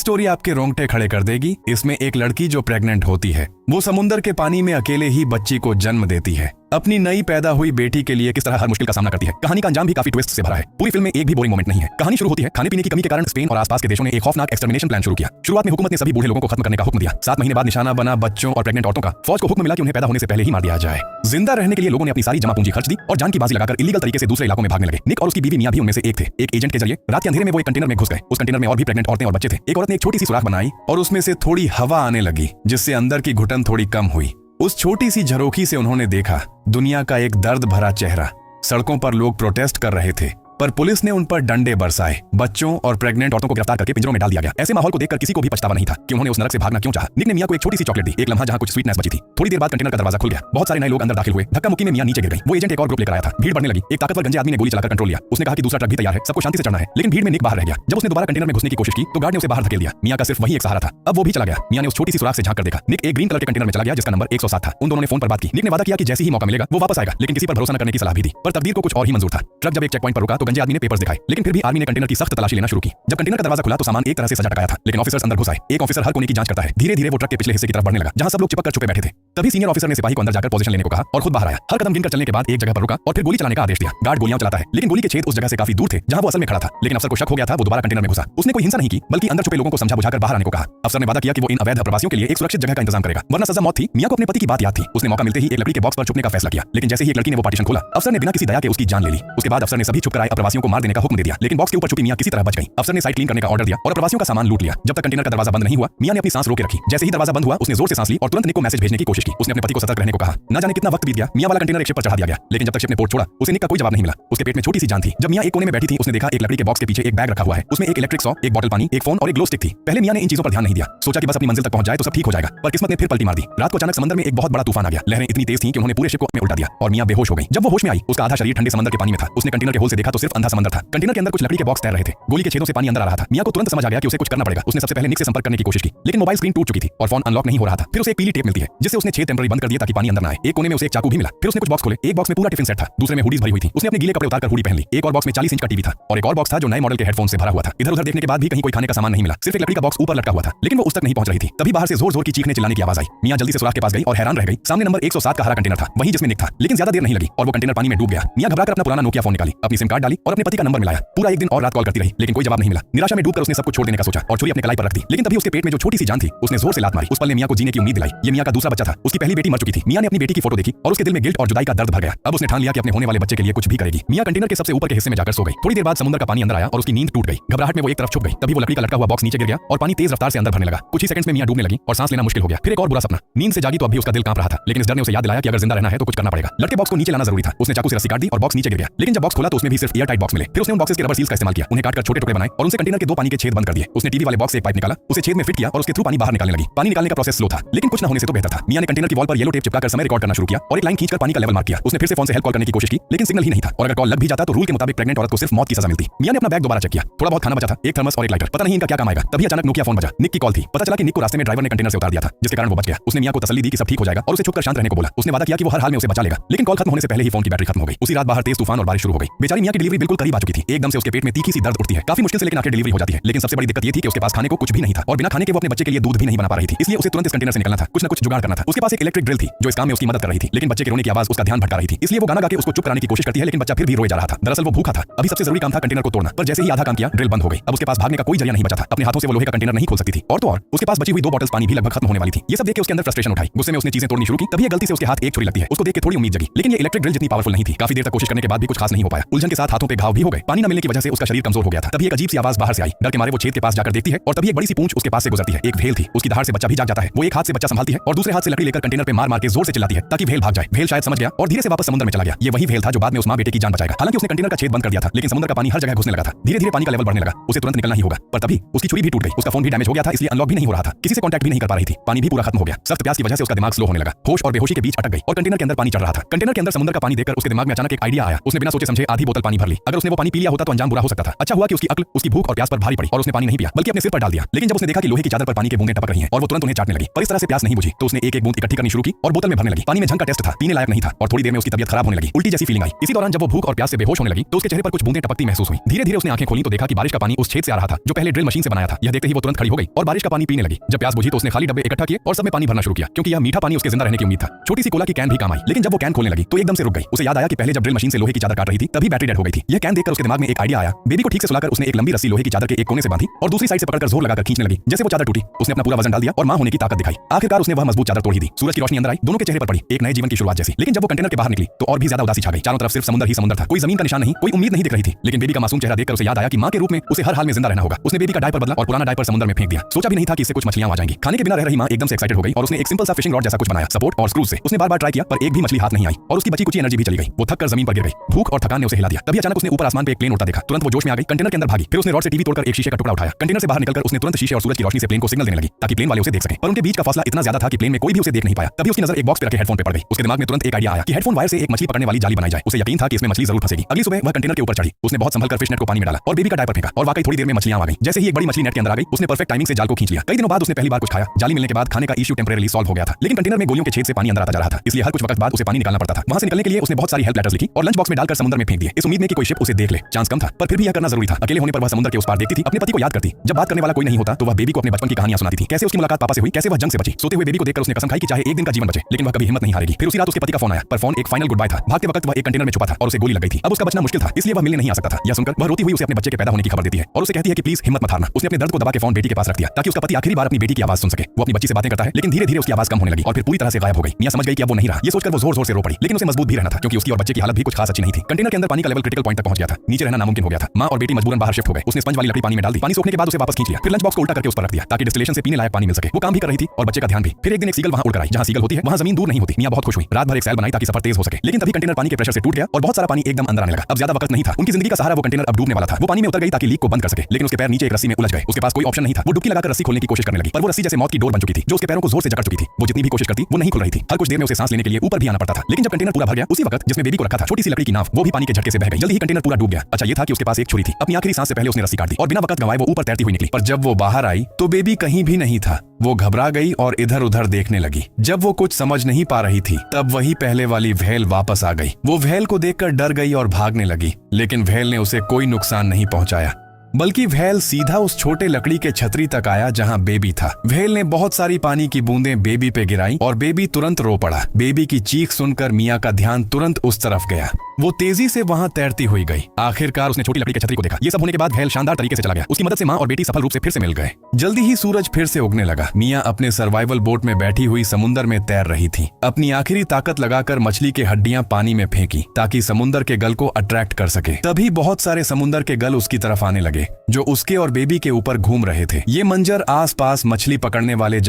Story आपके रोंगटे खड़े कर देगी। इसमें एक लड़की जो प्रेग्नेंट होती है, वो समुद्र के पानी में अकेले ही बच्ची को जन्म देती है। अपनी नई पैदा हुई बेटी के लिए किस तरह हर मुश्किल का सामना करती है। कहानी का अंजाम भी काफी ट्विस्ट से भरा है। पूरी फिल्म में एक भी बोरिंग मोमेंट नहीं है। कहानी शुरू होती है खाने पीने की कमी के कारण स्पेन और आसपास के देशों ने एक खौफनाक एक्सटर्मिनेशन प्लान शुरू किया। शुरुआत में हुकूमत ने सभी बूढ़े लोगों को खत्म करने का हुक्म दिया। 7 महीने बाद निशाना बना बच्चों और प्रेग्नेंट औरतों का। फौज को हुक्म मिला कि उन्हें पैदा होने से पहले ही मार दिया जाए। जिंदा रहने के लिए लोगों ने अपनी सारी जमा पूंजी खर्च दी और जान की बाजी लगाकर इलीगल तरीके से दूसरे इलाकों में भागने लगे। निक और उसकी बीवी मियां भी उनमें से एक थे। एक एजेंट के जरिए रात के अंधेरे में वो एक कंटेनर में घुस गए। उस कंटेनर में और भी प्रेग्नेंट औरतें और बच्चे थे। एक औरत ने एक छोटी सी सुराख बनाई और उसमें से थोड़ी हवा आने लगी, जिससे अंदर की घुटन थोड़ी कम हुई। उस छोटी सी झरोखी से उन्होंने देखा दुनिया का एक दर्द भरा चेहरा। सड़कों पर लोग प्रोटेस्ट कर रहे थे, पर पुलिस ने उन पर डंडे बरसाए। बच्चों और प्रेग्नेंट औरतों को गिरफ्तार करके पिंजरों में डाल दिया गया। ऐसे माहौल को देखकर किसी को भी पछतावा नहीं था कि उन्होंने उस नरक से भागना क्यों चाहा। निक ने मियां को एक छोटी सी चॉकलेट दी, एक लम्हा जहां कुछ स्वीटनेस बची थी। थोड़ी देर बाद कंटेनर का दरवाजा खुल गया। बहुत सारे नए लोग अंदर दाखिल हुए। धक्का मुक्की में मियां नीचे गिर गई। वो एजेंट एक और ग्रुप लेकर आया था। भीड़ बढ़ने लगी। एक ताकतवर गंजे आदमी ने गोली चलाकर कंट्रोल लिया। उसने कहा कि दूसरा ट्रक भी तैयार है, सबको शांति से चढ़ना है। लेकिन भीड़ में निक बाहर रह गया। जब उसने दोबारा कंटेनर में घुसने की कोशिश की तो गार्ड ने उसे बाहर धकेल दिया। मियां का सिर्फ वही एक सहारा था। अब वो भी चला गया। मियां ने उस छोटी सी सुराख से झांक कर देखा। निक एक ग्रीन कलर के कंटेनर में चला गया जिसका नंबर 107 था। उन दोनों ने फोन पर बात की। निक ने वादा किया कि जैसे ही मौका मिलेगा वो वापस आएगा, लेकिन किसी पर भरोसा न करने की सलाह भी दी। पर तकदीर को कुछ और ही मंजूर था। ट्रक जब एक चेक पॉइंट पर रुका तो गंजे आदमी ने पेपर्स दिखाए, लेकिन फिर भी आर्मी ने कंटेनर की सख्त तलाशी लेना शुरू की। जब कंटेनर का दरवाजा खुला तो सामान एक तरह से सजा टकाया था, लेकिन ऑफिसर्स अंदर घुस आए। एक ऑफिसर हर कोने की जांच करता है। धीरे धीरे वो ट्रक के पिछले हिस्से की तरफ बढ़ने लगा, जहां सब लोग चिपक कर छुपे बैठे थे। तभी सीनियर ऑफिसर ने सिपाही को अंदर जाकर पोजीशन लेने को कहा और खुद बाहर आया। हर कदम गिनकर चलने के बाद एक जगह पर रुका और फिर गोली चलाने का आदेश दिया। गार्ड गोलियां चलाता है, लेकिन गोली के छेद उस जगह से काफी दूर थे जहां वो असल में खड़ा था। लेकिन अफसर को शक हो गया था। वो दोबारा कंटेनर में घुसा। उसने कोई हिंसा नहीं की, बल्कि अंदर छुपे लोगों को समझा बुझाकर बाहर आने को कहा। अफसर ने वादा किया कि वो इन अवैध प्रवासियों के लिए एक सुरक्षित जगह का इंतजाम करेगा, वरना सजा मौत थी। मियां को अपने पति की बात याद थी। उसने मौका मिलते ही एक लकड़ी के बॉक्स पर छुपने का फैसला किया। लेकिन जैसे ही एक लड़की ने वो पार्टीशन खोला, अफसर ने बिना किसी दया के उसकी जान ले ली। उसके बाद अफसर ने सभी छुपकर आए अप्रवासियों को मार देने का हुक्म दे दिया, लेकिन बॉक्स के ऊपर छुपी मियां किसी तरह बच गई। अफसर ने साइट क्लीन करने का ऑर्डर दिया और अप्रवासियों का सामान लूट लिया। जब तक कंटेनर का दरवाजा बंद नहीं हुआ, मियां ने अपनी सांस रोके रखी। जैसे ही दरवाजा बंद हुआ, उसने जोर से सांस ली और तुरंत निक को मैसेज भेजने की कोशिश की। उसने अपने पति को सतर्क रहने को कहा। न जाने कितना वक्त बीत गया, मियां वाला कंटेनर एक शिप पर चढ़ा दिया गया। लेकिन जब तक शिप ने पोर्ट छोड़ा, उसे निक का कोई जवाब नहीं मिला। उसके पेट में छोटी सी जान थी। जब मियां एक कोने में बैठी थी, उसने देखा एक लकड़ी के बॉक्स के पीछे एक बैग रखा हुआ है। उसमें एक इलेक्ट्रिक सॉ, एक बोतल पानी, एक फोन और एक ग्लो स्टिक थी। पहले मियां ने इन चीजों पर ध्यान नहीं दिया। सोचा कि बस अपनी मंजिल तक पहुंच जाए तो सब ठीक हो जाएगा, पर किस्मत ने फिर पलटी मार दी। रात को अचानक समंदर में एक बहुत बड़ा तूफान आ गया। लहरें इतनी तेज थीं कि उन्होंने पूरे शिप को अपने उल्टा दिया और मियां बेहोश हो गई। जब वो होश में आई, उसका आधा शरीर ठंडे समंदर के पानी में था। उसने कंटेनर के होल से देखा तो सिर्फ अंधा समंदर था। कंटेनर के अंदर कुछ लकड़ी के बॉक्स तैर रहे थे। गोली के छेदों से पानी अंदर आ रहा था। मियां को तुरंत समझ आ गया कि उसे कुछ करना पड़ेगा। उसने सबसे पहले निक से संपर्क करने की कोशिश की, लेकिन मोबाइल स्क्रीन टूट चुकी थी और फोन अनलॉक नहीं हो रहा था। फिर उसे एक पीली टेप मिलती है, जिससे उसने छेद टेम्पररी बंद कर दिया ताकि पानी अंदर न आए। एक कोने में उसे एक चाकू भी मिला। फिर उसने कुछ बॉक्स खोले। एक बॉक्स में पूरा टिफिन सेट था, दूसरे में हुडीज भरी हुई थी। उसने अपने गीले कपड़े उतारकर हुडी पहन ली। एक और बॉक्स में 40 इंच का टीवी था और एक और बॉक्स था जो नए मॉडल के हेडफोन से भरा हुआ था। इधर उधर देखने के बाद भी कहीं कोई खाने का सामान नहीं मिला। सिर्फ एक लकड़ी का बॉक्स ऊपर लटका हुआ था, लेकिन वो उस तक नहीं पहुंच रही थी। तभी बाहर से जोर जोर की चीखने चिल्लाने की आवाज आई। मियां जल्दी से सुराख के पास गई और हैरान रह गई। सामने नंबर 107 का हरा कंटेनर था, वही जिसमें निक था। लेकिन ज्यादा देर नहीं लगी और वो कंटेनर पानी में डूब गया। मियां घबराकर अपना पुराना नोकिया फोन निकाली, अपनी सिम कार्ड डाली और अपने पति का नंबर मिलाया। पूरा एक दिन और रात कॉल करती रही, लेकिन कोई जवाब नहीं मिला। निराशा में डूबकर उसने सब कुछ छोड़ देने का सोचा और छुरी अपने कलाई पर रख दी। लेकिन तभी उसके पेट में जो छोटी सी जान थी, उसने जोर से लात मारी। उस पल ने मियां को जीने की उम्मीद दिलाई। ये मियां का दूसरा बच्चा था। उसकी पहली बेटी मर चुकी थी। मियां ने अपनी बेटी की फोटो देखी और उसके दिल में गिल्ट और जुदाई का दर्द भर गया। अब उसने ठान लिया कि अपने होने वाले बच्चे के लिए कुछ भी करेगी। मियां कंटेनर के सबसे ऊपर के हिस्से में जाकर सो गई। थोड़ी देर बाद समुद्र का पानी अंदर आया और उसकी नींद टूट गई। घबराहट में वो एक तरफ छुप गई। तभी वो लकड़ी का लटका हुआ बॉक्स नीचे गिर गया और पानी तेज रफ्तार से अंदर भरने लगा। कुछ ही सेकंड्स में मियां डूबने लगी और सांस लेना मुश्किल हो गया। फिर एक और बुरा सपना। नींद से जागी तो अब भी उसका दिल कांप रहा था, लेकिन इस डर ने उसे याद दिलाया कि अगर जिंदा रहना है तो कुछ करना पड़ेगा। लटके बॉक्स को नीचे लाना जरूरी था। उसने चाकू से रस्सी काट दी और बॉक्स नीचे गिर गया। लेकिन जब बॉक्स खोला तो उसमें भी सिर्फ एयर टाइट बॉक्स मिले। फिर उसने उन बॉक्सेस के रबर सील्स का इस्तेमाल किया, उन्हें काटकर छोटे टुकड़े बनाए और उनसे कंटेनर के 2 पानी के छेद बंद कर दिए। उसने टीवी वाले बॉक्स से एक पाइप निकाला, उसे छेद में फिट किया और उसके थ्रू पानी बाहर निकालने लगी। पानी निकालने का प्रोसेस स्लो था, लेकिन कुछ न होने से तो बेहतर था। मियां ने कंटेनर की वॉल पर येलो टेप चिपकाकर समय रिकॉर्ड करना शुरू किया और एक लाइन खींचकर पानी का लेवल मार्क किया। उसने फिर से फोन से हेल्प कॉल करने की कोशिश की, लेकिन सिग्नल ही नहीं था और अगर कॉल लग भी जाता तो रूल के मुताबिक प्रेग्नेंट औरत को सिर्फ मौत की सजा मिलती। मियां ने अपना बैग दोबारा चेक किया। थोड़ा बहुत खाना बचा था, एक थर्मस और एक लाइटर। पता नहीं इनका क्या काम आएगा। तभी अचानक नोकिया फोन बजा। निक की कॉल थी। पता चला कि निक को रास्ते में ड्राइवर ने कंटेनर से उतार दिया था, जिसके कारण वो बच गया। उसने मियां को तसल्ली दी कि सब ठीक हो जाएगा और उसे छुपकर शांत रहने को बोला। उसने वादा किया कि वो हर हाल में उसे बचा लेगा। लेकिन कॉल खत्म होने से पहले ही फोन की बैटरी खत्म हो गई। उसी रात बाहर तेज तूफान और बारिश शुरू हो गई। बेचारी मियां की डिलीवरी बिल्कुल करीब आ चुकी थी। एकदम से उसके पेट में तीखी सी दर्द उठती है। काफी मुश्किल से लेकिन आखिर डिलीवरी हो जाती है। लेकिन सबसे बड़ी दिक्कत ये थी कि उसके पास खाने को कुछ भी नहीं था और बिना खाने के वो अपने बच्चे के लिए दूध भी नहीं बना पा रही थी। इसलिए उसे तुरंत इस कंटेनर से निकलना था, कुछ न कुछ जुगाड़ करना था। उसके पास एक इलेक्ट्रिक ड्रिल थी जो इस काम में उसकी मदद कर रही थी, लेकिन बच्चे के रोने की आवाज उसका ध्यान भटका रही थी। इसलिए वो गाना गा के उसको चुप कराने की कोशिश करती है, लेकिन बच्चा फिर भी रोए जा रहा था। दरअसल वो भूखा था। अभी सबसे जरूरी काम था कंटेनर को तोड़ना, पर जैसे ही आधा काम किया ड्रिल बंद हो गई। अब उसके पास भागने का कोई जरिया नहीं बचा था। अपने हाथों से वो लोहे का कंटेनर नहीं खोल सकती थी और तो और उसके पास बची हुई 2 बॉटल्स पानी भी लगभग खत्म होने वाली थी। ये सब देख के उसके अंदर फ्रस्ट्रेशन उठाई। गुस्से में उसने चीजें तोड़नी शुरू की। तभी गलती से उसके हाथ एक छुरी लगती है। उसको देख के थोड़ी उम्मीद जगी, लेकिन ये इलेक्ट्रिक ड्रिल जितनी पावरफुल नहीं थी। काफी देर तक कोशिश करने के बाद भी कुछ खास नहीं हो पाया। उलझन के साथ हाथों पे घाव भी हो गए। पानी न मिलने की वजह से उसका शरीर कमजोर हो गया था। तभी एक अजीब सी आवाज बाहर से आई। डर के मारे वो छेद के पास जाकर देखती है और तभी एक बड़ी सी पूंछ उसके पास से गुजरती है। एक भेल थी। उसकी दहाड़ से बच्चा भी जाग जाता है। वो एक हाथ से बच्चा संभालती है और दूसरे हाथ से लकड़ी लेकर कंटेनर पे मार मार के जोर से चिल्लाती है ताकि भेल भाग जाए। भेल शायद समझ गया और धीरे से वापस समुद्र में चला गया। ये वही भेल था जो बाद में उस मां बेटे की जान बचाएगा। हालांकि उसने कंटेनर का छेद बंद कर दिया था, लेकिन समुद्र का पानी हर जगह घुसने लगा था। धीरे धीरे पानी का लेवल बढ़ने लगा। उसे तुरंत निकलना ही होगा, पर तभी उसकी छुरी भी टूट गई। उसका फोन भी डैमेज हो गया था, इसलिए अनलॉक भी नहीं हो रहा था। किसी से कांटेक्ट भी नहीं कर पा रही थी। पानी भी पूरा खत्म हो गया। सख्त प्यास की वजह से उसका दिमाग स्लो होने लगा। होश और बेहोशी के बीच अटक गई और कंटेनर के अंदर पानी चढ़ रहा था। कंटेनर के अंदर समुद्र का पानी देखकर उसके दिमाग में अचानक एक आइडिया आया। उसने बिना सोचे समझे आधी बोतल पानी भर भर ली। अगर उसने वो पानी पी लिया होता तो अंजाम बुरा हो सकता था। अच्छा हुआ कि उसकी अक्ल उसकी भूख और प्यास पर भारी पड़ी और उसने पानी नहीं पिया बल्कि अपने सिर पर डाल दिया। लेकिन जब उसने देखा कि लोहे की चादर पर पानी के बूंदें टपक रही हैं और वो तुरंत उन्हें चाटने लगी, पर इस तरह से प्यास नहीं बुझी तो उसने एक एक बूंद इकट्ठी करनी शुरू की और बोतल में भरने लगी। पानी में झंग का टेस्ट था, पीने लायक नहीं था और थोड़ी देर में उसकी तबीयत खराब होने लगी, उल्टी जैसी फीलिंग आई। इसी दौरान जब वो भूख और प्यास से बेहोश होने लगी तो उसके चेहरे पर कुछ बूंदें टपकती महसूस हुई। धीरे धीरे उसने आंखें खोली तो देखा कि बारिश का पानी उस छेद से आ रहा था जो पहले ड्रिल मशीन से बनाया था। यह देखते ही वो तुरंत खड़ी हो गई और बारिश का पानी पीने लगी। जब प्यास बुझी तो उसने खाली डब्बे इकट्ठा किए और सब में पानी भरना शुरू किया क्योंकि यह मीठा पानी उसके जिंदा रहने की उम्मीद था। छोटी सी कोला की कैन भी काम आई, लेकिन जब वो कैन खोलने लगी तो एकदम से रुक गई। उसे याद आया कि पहले जब ड्रिल मशीन से लोहे की चादर काट रही थी तभी बैटरी डेड हो गई थी। यह कैन देखकर उसके दिमाग में एक आइडिया आया। बेबी को ठीक से सुलाकर उसने एक लंबी रस्सी लोहे की चादर के एक कोने से बांधी और दूसरी साइड से पकड़कर जोर लगाकर खींचने लगी। जैसे वो चादर टूटी उसने अपना पूरा वजन डाल दिया और मां होने की ताकत दिखाई। आखिरकार उसने वह मजबूत चादर तोड़ ही दी। सूरज की रोशनी अंदर आई, दोनों के चेहरे पर पड़ी, एक नए जीवन की शुरुआत जैसी। लेकिन जब वो कंटेनर के बाहर निकली तो और भी ज्यादा उदासी छा गई। चारों तरफ सिर्फ समुद्र ही समुद्र था, कोई जमीन का निशान नहीं, कोई उम्मीद नहीं दिख रही थी। लेकिन बेबी का मासूम चेहरा देखकर उसे याद आया कि मां के रूप में उसे हर हाल में जिंदा रहना होगा। उसने बेबी का डायपर बदला और पुराना डायपर समुद्र में फेंक दिया। सोचा भी नहीं था कि इससे कुछ मछलियां आ जाएंगी। खाने के बिना रह रही मां एकदम से एक्साइटेड हो गई और उसने एक सिंपल सा फिशिंग रॉड जैसा कुछ बनाया, सपोर्ट और स्क्रूज से। उसने बार-बार ट्राई किया पर एक भी मछली हाथ नहीं आई और उसकी बची कुछ एनर्जी भी चली गई। वो थककर जमीन पर गिर गई। भूख और थकान ने उसे हिला दिया। तभी अचानक उसने ऊपर आसमान पे एक प्लेन उड़ता देखा। तुरंत वो जोश में आ गई, कंटेनर के अंदर भागी। फिर उसने रॉड से टीवी तोड़कर एक शीशे का टुकड़ा उठाया। कंटेनर से बाहर निकलकर उसने तुरंत शीशे और सूरज की रोशनी से प्लेन को सिग्नल देने लगी ताकि प्लेन वाले उसे देख सकें। पर उनके बीच का फासला इतना ज्यादा था कि प्लेन में कोई भी उसे देख नहीं पाया। तभी उसकी नजर एक बॉक्स पे रखे हेडफोन पे पड़ गई। उसके दिमाग में तुरंत एक आइडिया आया कि हेडफोन वायर से एक मछली पकड़ने वाली जाली बनाई जाए। उसे यकीन था कि इसमें मछली जरूर फंसेगी। अगली सुबह वह कंटेनर के ऊपर चढ़ी। उसने बहुत संभल कर फिश नेट को पानी में डाला और बेबी का डायपर फेंका और वाकई थोड़ी देर में मछलियां आ गई। जैसे ही एक बड़ी मछली नेट के अंदर आ गई उसने परफेक्ट टाइमिंग से जाल को खींच लिया। कई दिनों बाद उसने पहली बार कुछ खाया। जाली मिलने के बाद खाने का इश्यू टेंपरेरी सॉल्व हो गया था, लेकिन कंटेनर में गोलियों के छेद से पानी अंदर आता जा रहा था, इसलिए हर कुछ वक्त बाद उसे पानी निकालना पड़ता था। वहां से निकलने के लिए उसने बहुत सारी हेल्प लेटर्स लिखी और लंच बॉक्स में डालकर समुद्र में फेंक दिए, इस उम्मीद में कि कोई शिप उसे देख ले। चांस कम था पर फिर भी यह करना जरूरी था। अकेले होने पर वह समुद्र के उस पार देखती थी, अपने पति को याद करती। जब बात करने वाला कोई नहीं होता तो वह बेबी को अपने बचपन की कहानियां सुनाती थी। कैसे उसकी मुलाकात पापा से हुई, कैसे वह जंग से बची। सोते हुए बेबी को देखकर उसने कसम खाई कि चाहे एक दिन का जीवन बचे लेकिन वह कभी हिम्मत नहीं हारेगी। फिर उसी रात उसके पति का फोन आया, पर फोन एक फाइनल गुड बाय था। भागते वक्त वह एक कंटेनर में छुपा था और उसे गोली लग गई थी। अब उसका बचना मुश्किल था, इसलिए वह मिलने नहीं आ सकता था। यह सुनकर वह रोती हुई उसे अपने बच्चे के पैदा होने की खबर देती है और उसे कहती है कि प्लीज हिम्मत मत हारना। उसने अपने दर्द को दबा के फोन बेटी के पास रख दिया ताकि उसका पति आखिरी बार अपनी बेटी की आवाज सुन सके। वो अपनी बच्ची से बातें करता है लेकिन धीरे धीरे उसकी आवाज कम होने लगी और फिर पूरी तरह से गायब हो गई। मियां समझ गई कि अब वो नहीं रहा। ये सोचकर वो जोर जोर से रो पड़ी, लेकिन उसे मजबूत भी रहना था क्योंकि उसकी और बच्चे की हालत भी कुछ खास अच्छी नहीं थी। कंटेनर के अंदर पानी का लेवल क्रिटिकल पॉइंट तक पहुंच गया था, नीचे रहना नामुमकिन हो गया था। मां और बेटी मजबूरन बाहर शिफ्ट हो गए। उसने स्पंज वाली लकड़ी पानी में डाल दी, पानी सूखने के बाद उसे वापस खींच लिया। फिर लंच बॉक्स को उल्टा करके उस पर रख दिया ताकि डिस्टिलेशन से पीने लायक पानी मिल सके। वो काम भी कर रही थी और बच्चे का ध्यान भी। फिर एक दिन एक सीगल वहां उड़कर आई। जहां सीगल होती है वहां जमीन दूर नहीं होती। मियां बहुत खुश हुई, रात भर एक सैल बनाई ताकि सफर तेज हो सके। लेकिन तभी कंटेनर पानी के प्रेशर से टूट गया और बहुत सारा पानी एकदम अंदर आने लगा। अब ज्यादा वक्त नहीं था, उनकी जिंदगी का सहारा वो कंटेनर अब डूबने वाला था। वो पानी में उतर गई ताकि लीक को बंद कर सके, लेकिन उसके पैर नीचे एक रस्सी में उलझ गए। उसके पास कोई ऑप्शन नहीं था। वो डुबकी लगाकर रस्सी खोलने की कोशिश करने लगी पर वो रस्सी जैसे मौत की डोर बन चुकी थी जो उसके पैरों को जोर से जकड़ चुकी थी। वो जितनी भी कोशिश करती वो नहीं खुल रही थी। हर कुछ देर में उसे सांस लेने के लिए ऊपर भी आना पड़ता था। लेकिन जब कंटेनर पूरा भर गया उसी वक्त जिसमें बेबी को रखा था छोटी सी लकड़ी की नाव वो भी पानी के झटके से बह गई। जल्दी ही कंटेनर पूरा डूब गया। अच्छा ये था कि उसके पास एक छुरी थी। अपनी आखिरी सांस से पहले उसने रस्सी काट दी और बिना वक्त गंवाए वो ऊपर तैरती हुई निकली। पर जब वो बाहर आई तो बेबी कहीं भी नहीं था। वो घबरा गई और इधर उधर देखने लगी। जब वो कुछ समझ नहीं पा रही थी तब वही पहले वाली व्हेल वापस आ गई। वो व्हेल को देखकर डर गई और भागने लगी, लेकिन व्हेल ने उसे कोई नुकसान नहीं पहुंचाया, बल्कि व्हेल सीधा उस छोटे लकड़ी के छतरी तक आया जहां बेबी था। व्हेल ने बहुत सारी पानी की बूंदें बेबी पे गिराई और बेबी तुरंत रो पड़ा। बेबी की चीख सुनकर मियां का ध्यान तुरंत उस तरफ गया। वो तेजी से वहां तैरती हुई गई। आखिरकार उसने छोटी लकड़ी के छतरी को देखा। ये सब होने के बाद व्हेल शानदार तरीके से चला गया। उसकी मदद से मां और बेटी सफल रूप से फिर से मिल गए। जल्दी ही सूरज फिर से उगने लगा। मियां अपने सर्वाइवल बोट में बैठी हुई समुद्र में तैर रही थी। अपनी आखिरी ताकत लगाकर मछली के हड्डियां पानी में फेंकी ताकि समुद्र के गल को अट्रैक्ट कर सके। तभी बहुत सारे समुद्र के गल उसकी तरफ आने लगे जो उसके और बेबी के ऊपर घूम रहे थे। ये मंजर आसपास मछली पकड़ने वाले